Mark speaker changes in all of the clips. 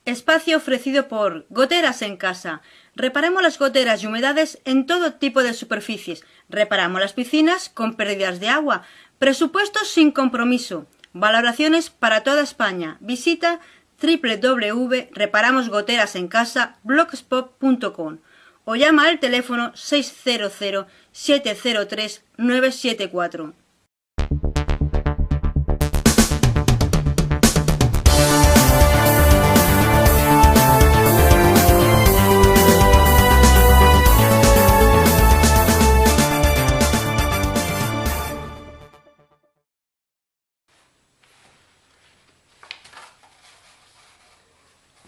Speaker 1: Espacio ofrecido por Goteras en Casa. Reparamos las goteras y humedades en todo tipo de superficies. Reparamos las piscinas con pérdidas de agua. Presupuestos sin compromiso. Valoraciones para toda España. Visita www.reparamosgoterasencasa.blogspot.com o llama al teléfono 600 703 974.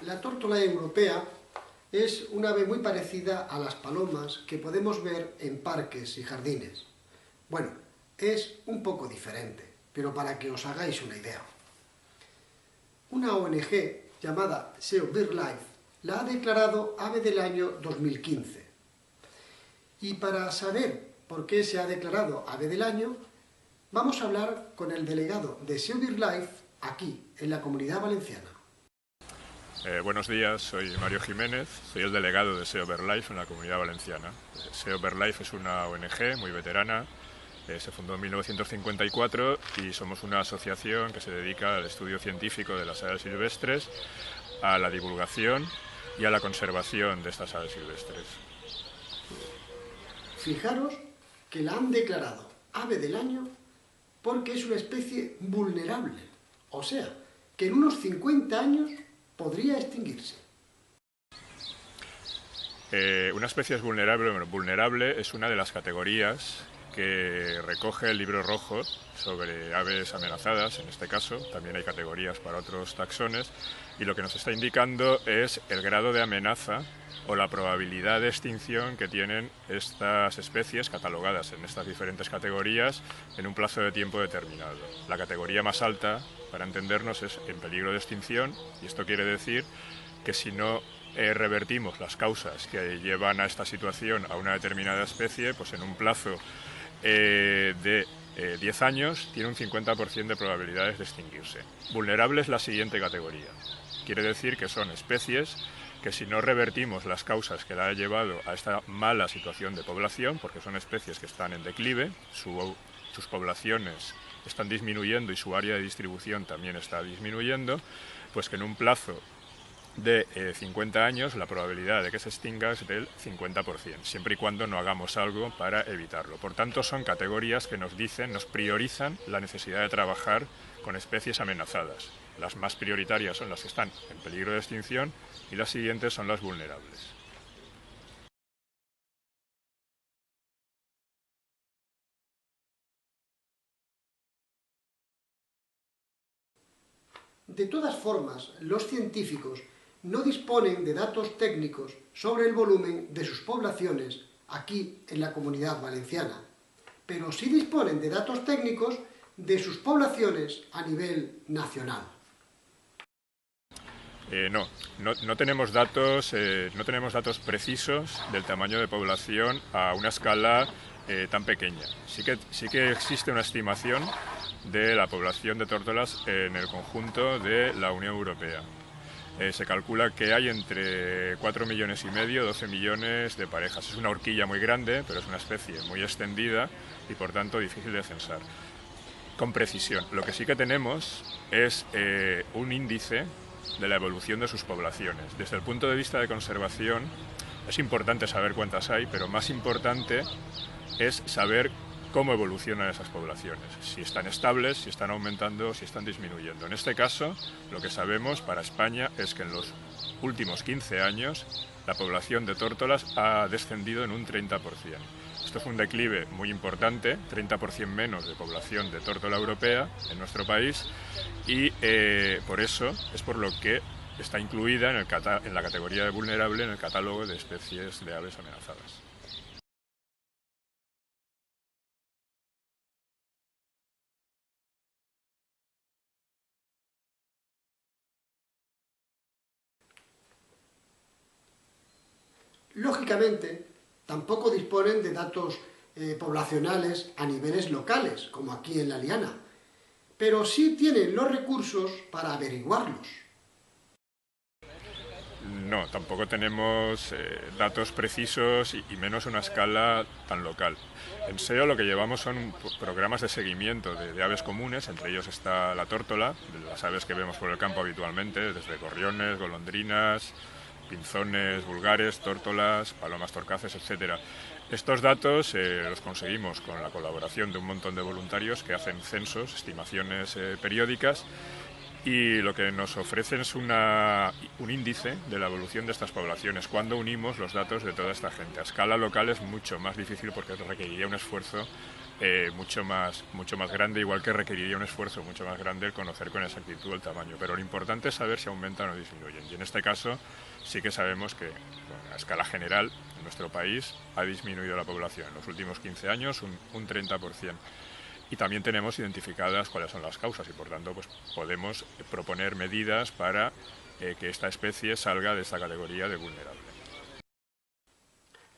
Speaker 2: La tórtola europea es un ave muy parecida a las palomas que podemos ver en parques y jardines. Bueno, es un poco diferente, pero para que os hagáis una idea. Una ONG llamada SEO BirdLife la ha declarado ave del año 2015. Y para saber por qué se ha declarado ave del año, vamos a hablar con el delegado de SEO BirdLife aquí, en la Comunidad Valenciana.
Speaker 3: Buenos días, soy Mario Jiménez, soy el delegado de SEO BirdLife en la Comunidad Valenciana. SEO BirdLife es una ONG muy veterana, se fundó en 1954 y somos una asociación que se dedica al estudio científico de las aves silvestres, a la divulgación y a la conservación de estas aves silvestres.
Speaker 2: Fijaros que la han declarado ave del año porque es una especie vulnerable, o sea, que en unos 50 años podría extinguirse.
Speaker 3: Una especie es vulnerable. Bueno, vulnerable es una de las categorías que recoge el libro rojo sobre aves amenazadas, en este caso. También hay categorías para otros taxones, y lo que nos está indicando es el grado de amenaza o la probabilidad de extinción que tienen estas especies catalogadas en estas diferentes categorías en un plazo de tiempo determinado. La categoría más alta, para entendernos, es en peligro de extinción, y esto quiere decir que si no revertimos las causas que llevan a esta situación a una determinada especie, pues en un plazo de 10 años tiene un 50% de probabilidades de extinguirse. Vulnerable es la siguiente categoría. Quiere decir que son especies que si no revertimos las causas que la han llevado a esta mala situación de población, porque son especies que están en declive, sus poblaciones están disminuyendo y su área de distribución también está disminuyendo, pues que en un plazo de 50 años la probabilidad de que se extinga es del 50%, siempre y cuando no hagamos algo para evitarlo. Por tanto, son categorías que nos priorizan la necesidad de trabajar con especies amenazadas. Las más prioritarias son las que están en peligro de extinción y las siguientes son las vulnerables.
Speaker 2: De todas formas, los científicos no disponen de datos técnicos sobre el volumen de sus poblaciones aquí en la Comunidad Valenciana, pero sí disponen de datos técnicos de sus poblaciones a nivel nacional.
Speaker 3: No tenemos datos precisos del tamaño de población a una escala tan pequeña. Sí que existe una estimación de la población de tórtolas en el conjunto de la Unión Europea. Se calcula que hay entre 4,5 millones y 12 millones de parejas. Es una horquilla muy grande, pero es una especie muy extendida y por tanto difícil de censar con precisión. Lo que sí que tenemos es un índice de la evolución de sus poblaciones. Desde el punto de vista de conservación es importante saber cuántas hay, pero más importante es saber cómo evolucionan esas poblaciones, si están estables, si están aumentando, si están disminuyendo. En este caso, lo que sabemos para España es que en los últimos 15 años la población de tórtolas ha descendido en un 30%. Esto es un declive muy importante, 30% menos de población de tórtola europea en nuestro país, y por eso es por lo que está incluida en la categoría de vulnerable en el catálogo de especies de aves amenazadas.
Speaker 2: Lógicamente, tampoco disponen de datos poblacionales a niveles locales, como aquí en La Liana, pero sí tienen los recursos para averiguarlos.
Speaker 3: No, tampoco tenemos datos precisos y menos una escala tan local. En SEO lo que llevamos son programas de seguimiento de aves comunes, entre ellos está la tórtola, de las aves que vemos por el campo habitualmente, desde gorriones, golondrinas, pinzones vulgares, tórtolas, palomas torcaces, etc. Estos datos los conseguimos con la colaboración de un montón de voluntarios que hacen censos, estimaciones periódicas, y lo que nos ofrecen es un índice de la evolución de estas poblaciones cuando unimos los datos de toda esta gente. A escala local es mucho más difícil porque requeriría un esfuerzo mucho más grande, igual que requeriría un esfuerzo mucho más grande el conocer con exactitud el tamaño. Pero lo importante es saber si aumentan o disminuyen. Y en este caso sí que sabemos que, bueno, a escala general, en nuestro país ha disminuido la población en los últimos 15 años un 30%. Y también tenemos identificadas cuáles son las causas y, por tanto, pues podemos proponer medidas para que esta especie salga de esta categoría de vulnerable.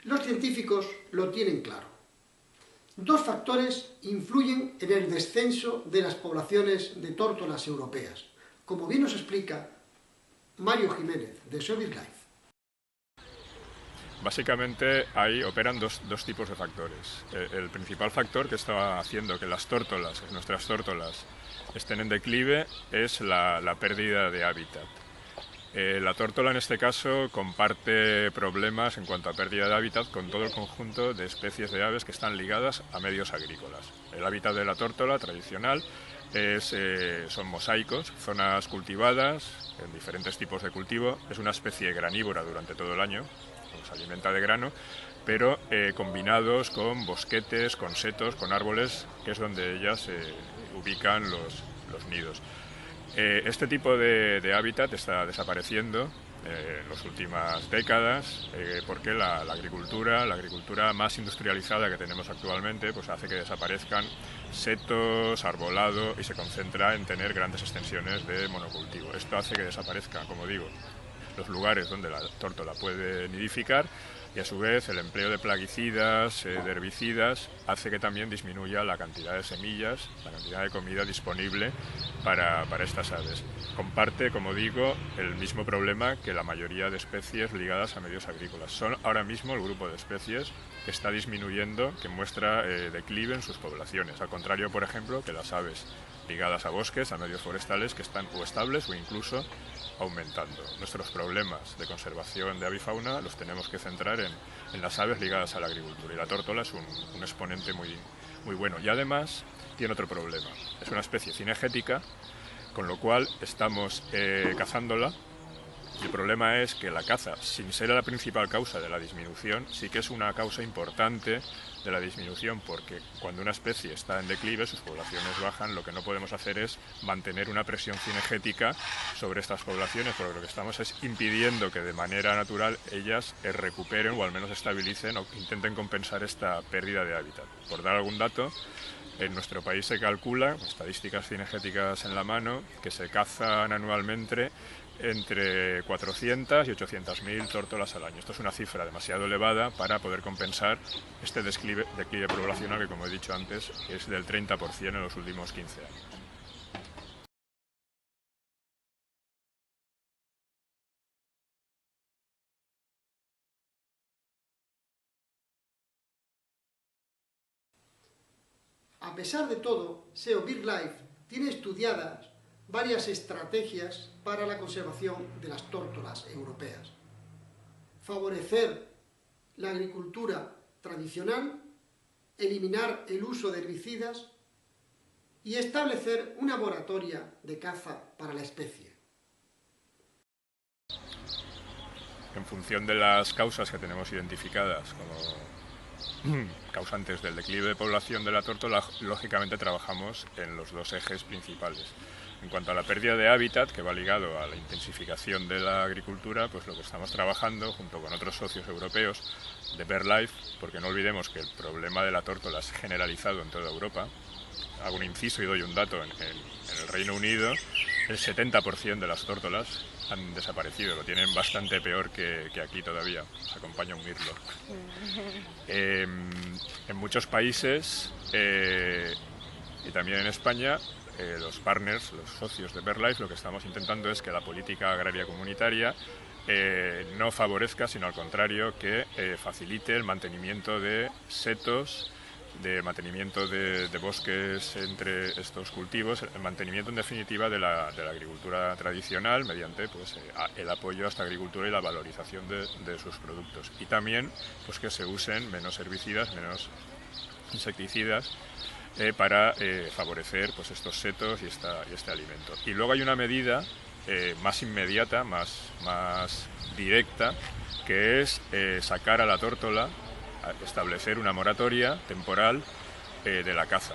Speaker 2: Los científicos lo tienen claro. Dos factores influyen en el descenso de las poblaciones de tórtolas europeas, como bien nos explica Mario Jiménez, de SEO BirdLife.
Speaker 3: Básicamente ahí operan dos tipos de factores. El principal factor que está haciendo que las tórtolas, nuestras tórtolas, estén en declive es la pérdida de hábitat. La tórtola en este caso comparte problemas en cuanto a pérdida de hábitat con todo el conjunto de especies de aves que están ligadas a medios agrícolas. El hábitat de la tórtola tradicional son mosaicos, zonas cultivadas en diferentes tipos de cultivo. Es una especie granívora durante todo el año, se alimenta de grano, pero combinados con bosquetes, con setos, con árboles, que es donde ellas ubican los nidos. Este tipo de hábitat está desapareciendo en las últimas décadas porque la agricultura más industrializada que tenemos actualmente pues hace que desaparezcan setos, arbolado, y se concentra en tener grandes extensiones de monocultivo. Esto hace que desaparezca, como digo, los lugares donde la tórtola puede nidificar, y a su vez el empleo de plaguicidas, de herbicidas, hace que también disminuya la cantidad de semillas, la cantidad de comida disponible para estas aves. Comparte, como digo, el mismo problema que la mayoría de especies ligadas a medios agrícolas. Son ahora mismo el grupo de especies que está disminuyendo, que muestra declive en sus poblaciones, al contrario, por ejemplo, que las aves ligadas a bosques, a medios forestales, que están o estables o incluso aumentando. Nuestros problemas de conservación de avifauna los tenemos que centrar en las aves ligadas a la agricultura, y la tórtola es un exponente muy bueno. Y además tiene otro problema, es una especie cinegética, con lo cual estamos cazándola, y el problema es que la caza, sin ser la principal causa de la disminución, sí que es una causa importante de la disminución, porque cuando una especie está en declive, sus poblaciones bajan, lo que no podemos hacer es mantener una presión cinegética sobre estas poblaciones, porque lo que estamos es impidiendo que de manera natural ellas recuperen o al menos estabilicen o intenten compensar esta pérdida de hábitat. Por dar algún dato, en nuestro país se calcula, con estadísticas cinegéticas en la mano, que se cazan anualmente entre 400 y 800.000 tórtolas al año. Esto es una cifra demasiado elevada para poder compensar este declive poblacional que, como he dicho antes, es del 30% en los últimos 15 años.
Speaker 2: A pesar de todo, SEO BirdLife tiene estudiadas varias estrategias para la conservación de las tórtolas europeas. Favorecer la agricultura tradicional, eliminar el uso de herbicidas y establecer una moratoria de caza para la especie.
Speaker 3: En función de las causas que tenemos identificadas como causantes del declive de población de la tórtola, lógicamente trabajamos en los dos ejes principales. En cuanto a la pérdida de hábitat, que va ligado a la intensificación de la agricultura, pues lo que estamos trabajando junto con otros socios europeos de BirdLife, porque no olvidemos que el problema de la tórtola es generalizado en toda Europa. Hago un inciso y doy un dato. En el Reino Unido, el 70% de las tórtolas han desaparecido, lo tienen bastante peor que aquí todavía, nos acompaña un mirlo. En muchos países, y también en España, los partners, los socios de BirdLife, lo que estamos intentando es que la política agraria comunitaria no favorezca, sino al contrario, que facilite el mantenimiento de setos, de mantenimiento de bosques entre estos cultivos, el mantenimiento en definitiva de la agricultura tradicional mediante pues, el apoyo a esta agricultura y la valorización de sus productos. Y también pues, que se usen menos herbicidas, menos insecticidas para favorecer pues, estos setos y este alimento. Y luego hay una medida más inmediata, más directa, que es sacar a la tórtola, establecer una moratoria temporal de la caza.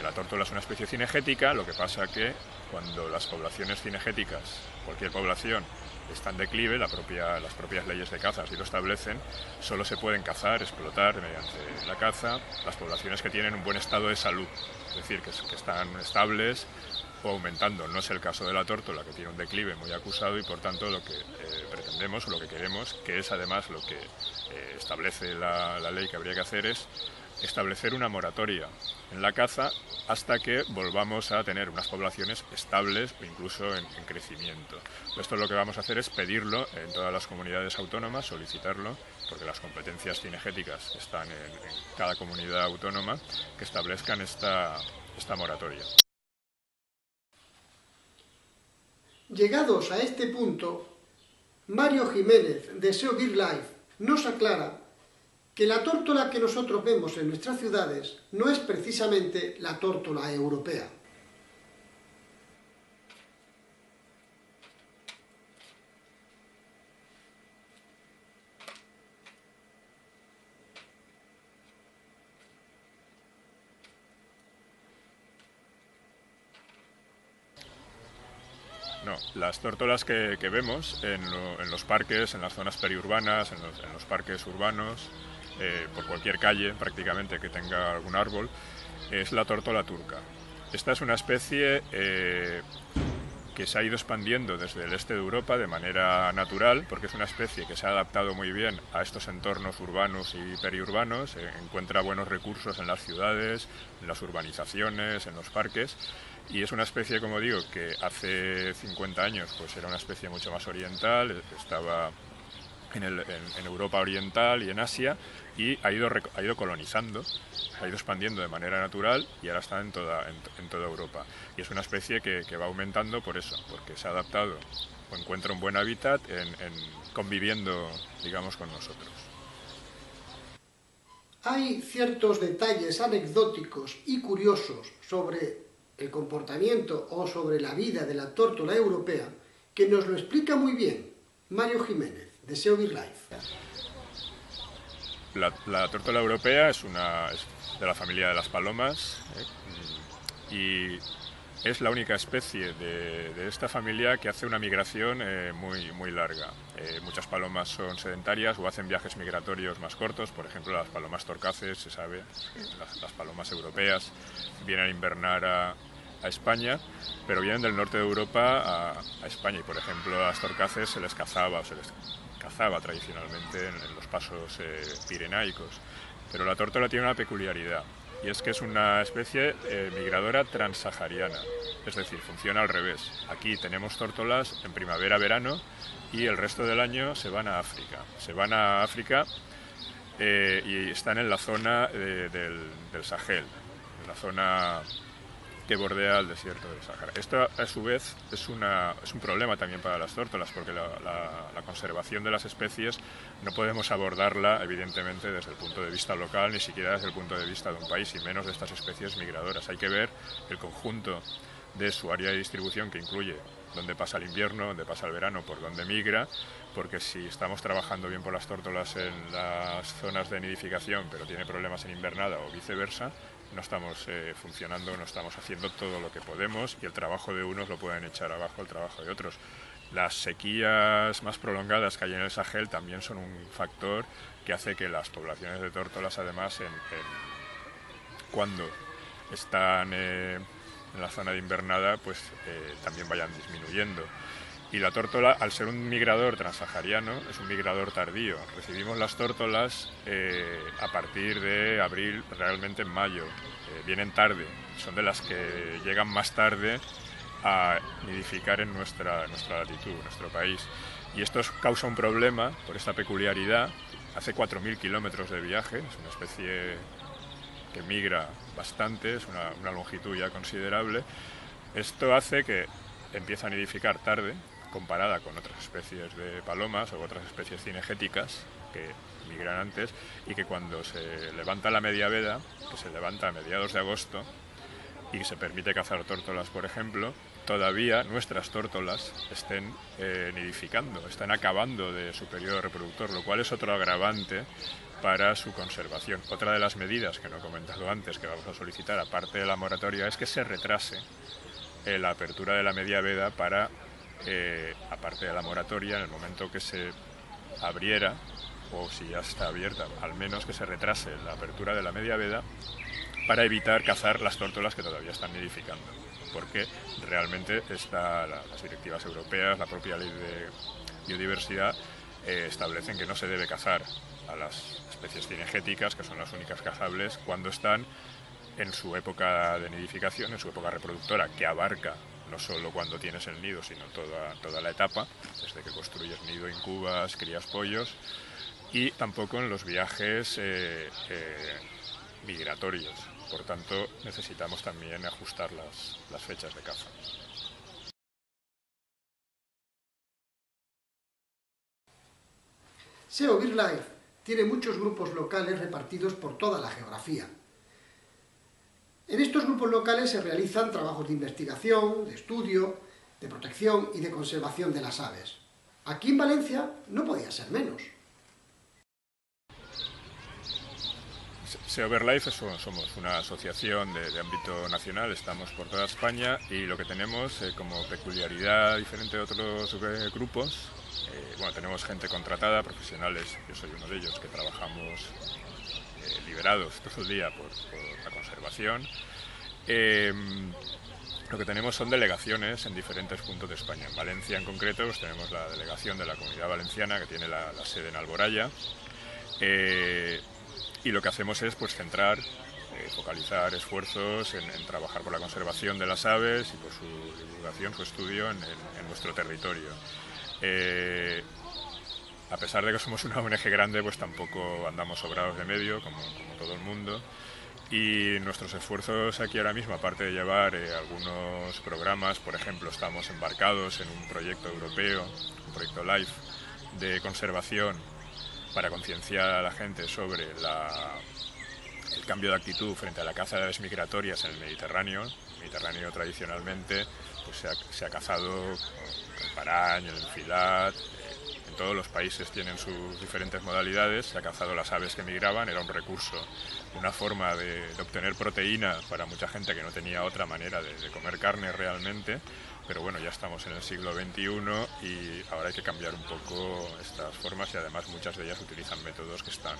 Speaker 3: La tórtola es una especie cinegética, lo que pasa que cuando las poblaciones cinegéticas, cualquier población, está en declive, las propias leyes de caza así lo establecen, solo se pueden cazar, explotar mediante la caza las poblaciones que tienen un buen estado de salud, es decir, que están estables o aumentando. No es el caso de la tórtola, que tiene un declive muy acusado y por tanto lo que pretendemos o lo que queremos, que es además lo que establece la ley que habría que hacer, es establecer una moratoria en la caza hasta que volvamos a tener unas poblaciones estables o incluso en crecimiento. Esto lo que vamos a hacer es pedirlo en todas las comunidades autónomas, solicitarlo, porque las competencias cinegéticas están en cada comunidad autónoma, que establezcan esta moratoria.
Speaker 2: Llegados a este punto, Mario Jiménez de SEO BirdLife nos aclara que la tórtola que nosotros vemos en nuestras ciudades no es precisamente la tórtola europea.
Speaker 3: No, las tórtolas que vemos en los parques, en las zonas periurbanas, en los parques urbanos, por cualquier calle prácticamente que tenga algún árbol, es la tórtola turca. Esta es una especie que se ha ido expandiendo desde el este de Europa de manera natural, porque es una especie que se ha adaptado muy bien a estos entornos urbanos y periurbanos, encuentra buenos recursos en las ciudades, en las urbanizaciones, en los parques, y es una especie, como digo, que hace 50 años pues era una especie mucho más oriental, estaba en Europa oriental y en Asia, y ha ido colonizando, ha ido expandiendo de manera natural y ahora está en toda Europa. Y es una especie que va aumentando por eso, porque se ha adaptado o encuentra un buen hábitat conviviendo, digamos, con nosotros.
Speaker 2: Hay ciertos detalles anecdóticos y curiosos sobre el comportamiento o sobre la vida de la tórtola europea que nos lo explica muy bien Mario Jiménez de SEO BirdLife.
Speaker 3: La tórtola europea es de la familia de las palomas y es la única especie de esta familia que hace una migración muy larga. Muchas palomas son sedentarias o hacen viajes migratorios más cortos, por ejemplo las palomas torcaces, se sabe, las palomas europeas vienen a invernar a España, pero vienen del norte de Europa a España y por ejemplo a las torcaces se les cazaba tradicionalmente en los pasos pirenaicos. Pero la tórtola tiene una peculiaridad y es que es una especie migradora transsahariana, es decir, funciona al revés. Aquí tenemos tórtolas en primavera-verano y el resto del año se van a África. Y están en la zona del Sahel, en la zona que bordea el desierto del Sáhara. Esto, a su vez, es un problema también para las tórtolas, porque la conservación de las especies no podemos abordarla, evidentemente, desde el punto de vista local, ni siquiera desde el punto de vista de un país, y menos de estas especies migradoras. Hay que ver el conjunto de su área de distribución, que incluye dónde pasa el invierno, dónde pasa el verano, por dónde migra, porque si estamos trabajando bien por las tórtolas en las zonas de nidificación, pero tiene problemas en invernada o viceversa, no estamos funcionando, no estamos haciendo todo lo que podemos y el trabajo de unos lo pueden echar abajo el trabajo de otros. Las sequías más prolongadas que hay en el Sahel también son un factor que hace que las poblaciones de tórtolas, además, cuando están en la zona de invernada, pues también vayan disminuyendo. Y la tórtola, al ser un migrador transsahariano, es un migrador tardío. Recibimos las tórtolas a partir de abril, realmente en mayo. Vienen tarde, son de las que llegan más tarde a nidificar en nuestra latitud, en nuestro país. Y esto causa un problema por esta peculiaridad. Hace 4.000 kilómetros de viaje, es una especie que migra bastante, es una longitud ya considerable. Esto hace que empiece a nidificar tarde, comparada con otras especies de palomas o otras especies cinegéticas que migran antes, y que cuando se levanta la media veda, que se levanta a mediados de agosto, y se permite cazar tórtolas, por ejemplo, todavía nuestras tórtolas estén nidificando, están acabando de su periodo reproductor, lo cual es otro agravante para su conservación. Otra de las medidas que no he comentado antes que vamos a solicitar, aparte de la moratoria, es que se retrase la apertura de la media veda para, aparte de la moratoria, en el momento que se abriera, o si ya está abierta, al menos que se retrase la apertura de la media veda para evitar cazar las tórtolas que todavía están nidificando, porque realmente las directivas europeas, la propia ley de biodiversidad, establecen que no se debe cazar a las especies cinegéticas, que son las únicas cazables, cuando están en su época de nidificación, en su época reproductora, que abarca no solo cuando tienes el nido, sino toda la etapa, desde que construyes nido, incubas, crías pollos, y tampoco en los viajes migratorios. Por tanto, necesitamos también ajustar las fechas de caza.
Speaker 2: SEO BirdLife tiene muchos grupos locales repartidos por toda la geografía. En estos grupos locales se realizan trabajos de investigación, de estudio, de protección y de conservación de las aves. Aquí en Valencia no podía ser menos.
Speaker 3: SEO BirdLife somos una asociación de ámbito nacional, estamos por toda España, y lo que tenemos como peculiaridad diferente de otros grupos, tenemos gente contratada, profesionales, yo soy uno de ellos, que trabajamos liberados todo el día por la conservación. Lo que tenemos son delegaciones en diferentes puntos de España. En Valencia en concreto pues tenemos la delegación de la Comunidad Valenciana, que tiene la sede en Alboraya, y lo que hacemos es pues centrar, focalizar esfuerzos en trabajar por la conservación de las aves y por su divulgación, su estudio en nuestro territorio. A pesar de que somos una ONG grande, pues tampoco andamos sobrados de medio, como todo el mundo. Y nuestros esfuerzos aquí ahora mismo, aparte de llevar algunos programas, por ejemplo, estamos embarcados en un proyecto europeo, un proyecto LIFE, de conservación para concienciar a la gente sobre el cambio de actitud frente a la caza de aves migratorias en el Mediterráneo. El Mediterráneo tradicionalmente pues, se ha cazado el parañ, el enfilat. En todos los países tienen sus diferentes modalidades. Se ha cazado las aves que migraban, era un recurso, una forma de obtener proteína para mucha gente que no tenía otra manera de comer carne realmente. Pero bueno, ya estamos en el siglo XXI y ahora hay que cambiar un poco estas formas, y además muchas de ellas utilizan métodos que están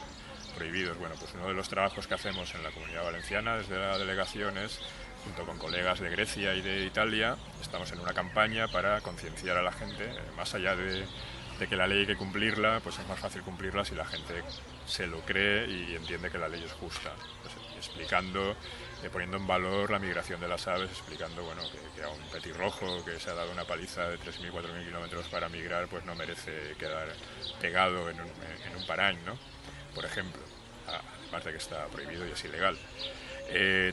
Speaker 3: prohibidos. Bueno, pues uno de los trabajos que hacemos en la Comunidad Valenciana desde la delegación es, junto con colegas de Grecia y de Italia, estamos en una campaña para concienciar a la gente, más allá de que la ley hay que cumplirla, pues es más fácil cumplirla si la gente se lo cree y entiende que la ley es justa. Pues, explicando, poniendo en valor la migración de las aves, explicando que a un petirrojo que se ha dado una paliza de 3.000, 4.000 kilómetros para migrar, pues no merece quedar pegado en un parañ, ¿no? Por ejemplo, además de que está prohibido y es ilegal.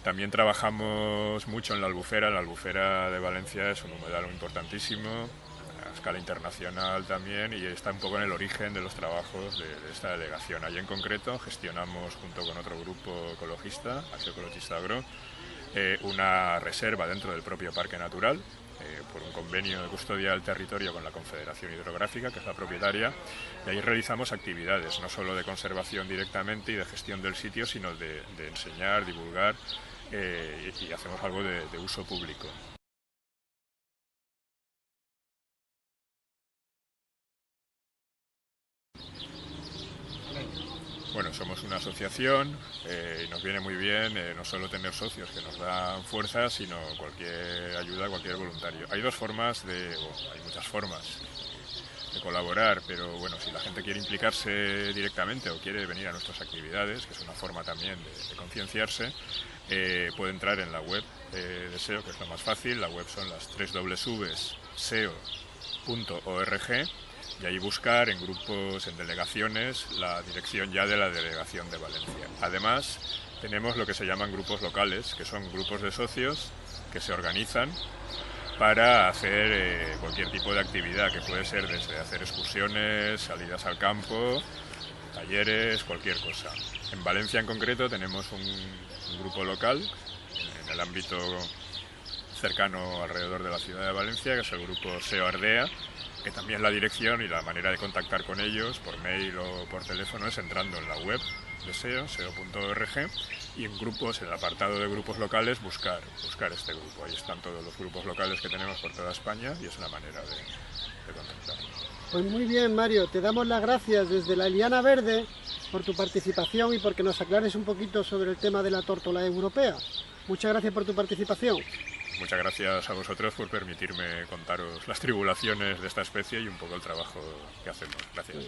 Speaker 3: También trabajamos mucho en la albufera. La albufera de Valencia es un humedal importantísimo, a escala internacional también, y está un poco en el origen de los trabajos de esta delegación. Allí en concreto gestionamos, junto con otro grupo ecologista, Acció Ecologista Agro, una reserva dentro del propio parque natural, por un convenio de custodia del territorio con la Confederación Hidrográfica, que es la propietaria, y ahí realizamos actividades, no solo de conservación directamente y de gestión del sitio, sino de enseñar, divulgar, y hacemos algo de uso público. Bueno, somos una asociación y nos viene muy bien no solo tener socios que nos dan fuerza, sino cualquier ayuda, cualquier voluntario. Hay dos formas hay muchas formas. colaborar, pero bueno, si la gente quiere implicarse directamente o quiere venir a nuestras actividades, que es una forma también de concienciarse, puede entrar en la web de SEO, que es lo más fácil. La web son las www.seo.org, y ahí buscar en grupos, en delegaciones, la dirección ya de la delegación de Valencia. Además, tenemos lo que se llaman grupos locales, que son grupos de socios que se organizan para hacer cualquier tipo de actividad, que puede ser desde hacer excursiones, salidas al campo, talleres, cualquier cosa. En Valencia en concreto tenemos un grupo local en el ámbito cercano alrededor de la ciudad de Valencia, que es el grupo SEO Ardea, que también la dirección y la manera de contactar con ellos por mail o por teléfono es entrando en la web de SEO, seo.org, y en grupos, en el apartado de grupos locales, buscar este grupo. Ahí están todos los grupos locales que tenemos por toda España y es una manera de contactar.
Speaker 2: Pues muy bien, Mario, te damos las gracias desde la Liana Verde por tu participación y porque nos aclares un poquito sobre el tema de la tórtola europea. Muchas gracias por tu participación.
Speaker 3: Muchas gracias a vosotros por permitirme contaros las tribulaciones de esta especie y un poco el trabajo que hacemos. Gracias.